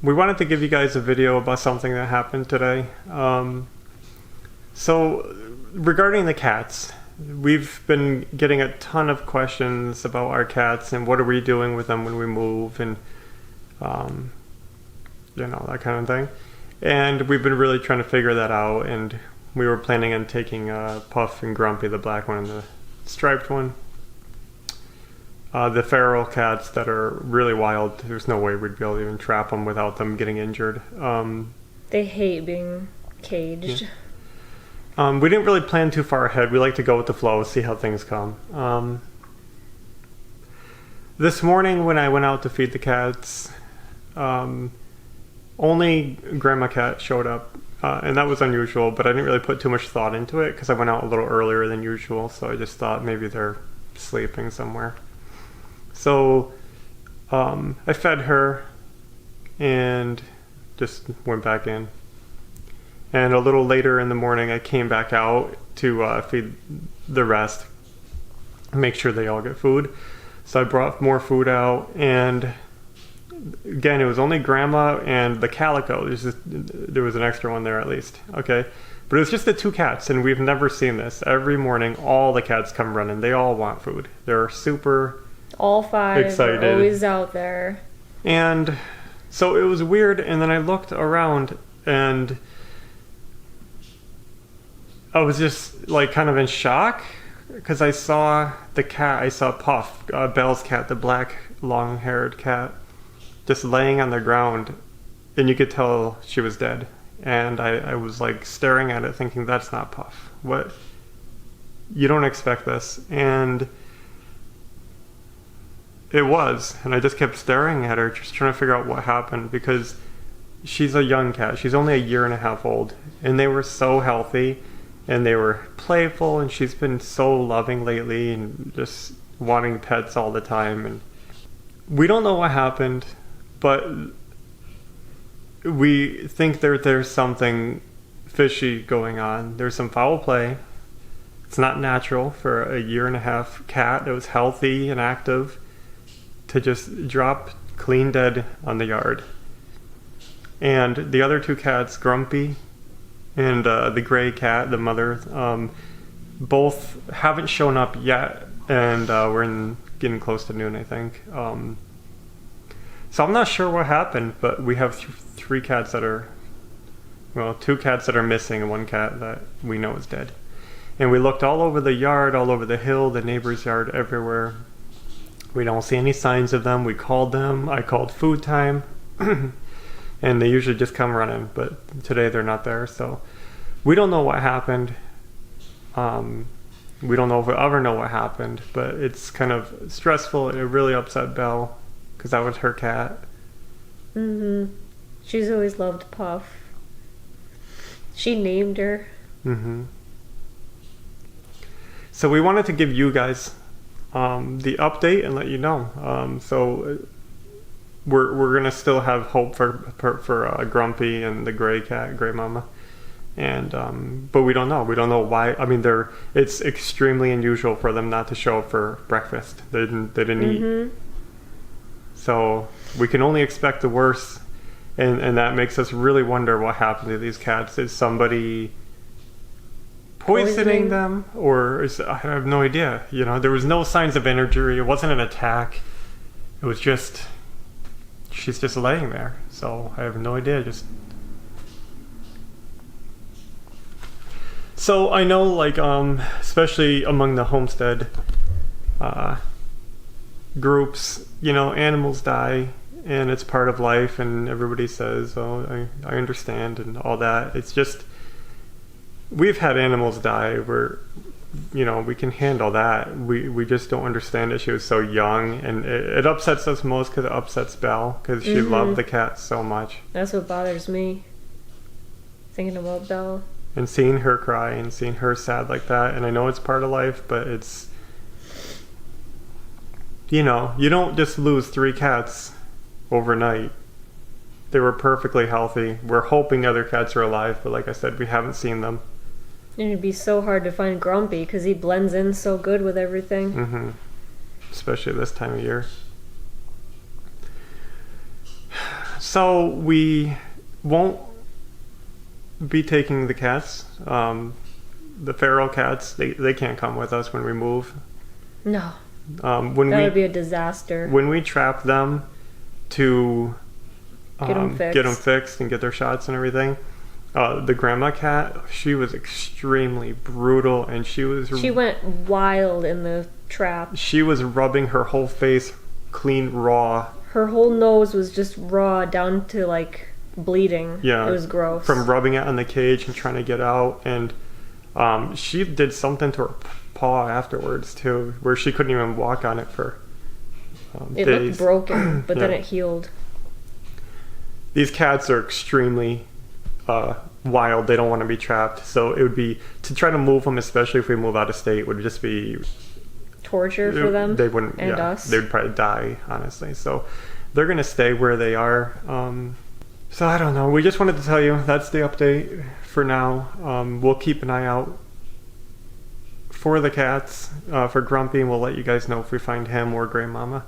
we wanted to give you guys a video about something that happened today. So regarding the cats, we've been getting a ton of questions about our cats and what are we doing with them when we move and that kind of thing. And we've been really trying to figure that out, and we were planning on taking Puff and Grumpy, the black one and the striped one. The feral cats that are really wild, there's no way we'd be able to even trap them without them getting injured. They hate being caged. Yeah. We didn't really plan too far ahead. We like to go with the flow, see how things come. This morning when I went out to feed the cats, only Grandma Cat showed up, and that was unusual, but I didn't really put too much thought into it because I went out a little earlier than usual, so I just thought maybe they're sleeping somewhere. So I fed her and just went back in. And a little later in the morning, I came back out to feed the rest, make sure they all get food. So I brought more food out, and again, it was only Grandma and the Calico. There was an extra one there at least. Okay. But it was just the two cats, and we've never seen this. Every morning, all the cats come running. They all want food. They're super all five excited. Are always out there. And so it was weird, and then I looked around, and I was just like kind of in shock because I saw the cat. I saw Puff, Belle's cat, the black long-haired cat, just laying on the ground, and you could tell she was dead. And I was like staring at it thinking, that's not Puff. What? You don't expect this. And it was. And I just kept staring at her, just trying to figure out what happened, because she's a young cat. She's only 1.5 years old. And they were so healthy, and they were playful, and she's been so loving lately and just wanting pets all the time. And we don't know what happened, but we think there's something fishy going on. There's some foul play. It's not natural for a 1.5 year cat that was healthy and active to just drop clean dead on the yard. And the other two cats, Grumpy and the gray cat, the mother, both haven't shown up yet, and we're getting close to noon, I think. So I'm not sure what happened, but we have two cats that are missing and one cat that we know is dead. And we looked all over the yard, all over the hill, the neighbor's yard, everywhere. We don't see any signs of them. We called them. I called food time. And they usually just come running, but today they're not there. So we don't know what happened. We don't know if we'll ever know what happened, but it's kind of stressful. It really upset Belle, because that was her cat. Mm-hmm. She's always loved Puff. She named her. Mm-hmm. So we wanted to give you guys the update and let you know. So we're gonna still have hope for Grumpy and the gray cat, Gray Mama, and but we don't know. We don't know why. I mean, it's extremely unusual for them not to show up for breakfast. They didn't eat. So we can only expect the worst, and that makes us really wonder what happened to these cats. Is somebody poisoning them, or I have no idea. There was no signs of injury. It wasn't an attack. It was just she's just laying there. So I have no idea. So I know, like, especially among the homestead groups, animals die, and it's part of life, and everybody says, oh, I understand and all that. It's just, we've had animals die where, we can handle that. We just don't understand that she was so young, and it upsets us most because it upsets Belle, because she loved the cat so much. That's what bothers me, thinking about Belle. And seeing her cry and seeing her sad like that, and I know it's part of life, but it's, you don't just lose 3 cats overnight. They were perfectly healthy. We're hoping other cats are alive, but like I said, we haven't seen them. And it'd be so hard to find Grumpy because he blends in so good with everything. Mm-hmm. Especially this time of year. So we won't be taking the cats. The feral cats, they can't come with us when we move. No, When that we would be a disaster. when we trap them to Get 'em fixed. get them fixed and get their shots and everything. The grandma cat, she was extremely brutal, and she went wild in the trap. she was rubbing her whole face clean raw. Her whole nose was just raw down to like bleeding. Yeah, It was gross. from rubbing it on the cage and trying to get out. And she did something to her paw afterwards too, where she couldn't even walk on it for it days. looked broken, but then Yeah. it healed. These cats are extremely wild. They don't want to be trapped. So it would be, to try to move them, especially if we move out of state, would just be Torture for them. They wouldn't. and Yeah, us. they'd probably die, honestly. So they're gonna stay where they are. So I don't know. We just wanted to tell you that's the update for now. We'll keep an eye out for the cats, for Grumpy, and we'll let you guys know if we find him or Grey Mama.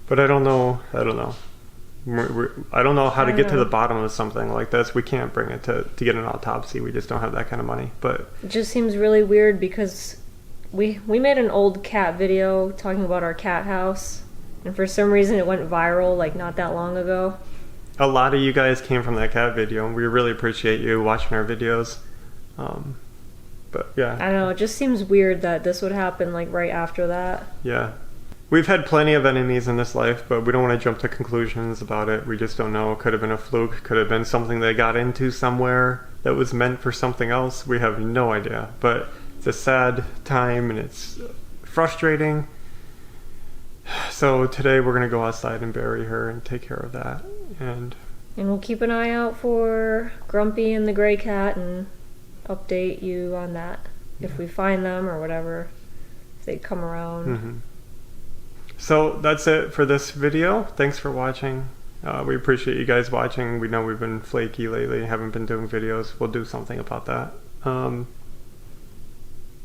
But I don't know. I don't know how to I get to know. the bottom of something like this. We can't bring it to get an autopsy. We just don't have that kind of money. But It just seems really weird because we made an old cat video talking about our cat house, and for some reason it went viral like not that long ago. a lot of you guys came from that cat video, and we really appreciate you watching our videos. But yeah. I don't know, it just seems weird that this would happen like right after that. Yeah. We've had plenty of enemies in this life, but we don't want to jump to conclusions about it. We just don't know. Could have been a fluke. Could have been something they got into somewhere that was meant for something else. We have no idea. But it's a sad time, and it's frustrating. So today we're going to go outside and bury her and take care of that. And And we'll keep an eye out for Grumpy and the gray cat and update you on that. If we find them or whatever, if they come around. mhm. So that's it for this video. Thanks for watching. We appreciate you guys watching. We know we've been flaky lately, haven't been doing videos. We'll do something about that.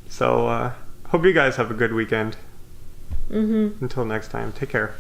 So hope you guys have a good weekend. Mm-hmm. Until next time, take care.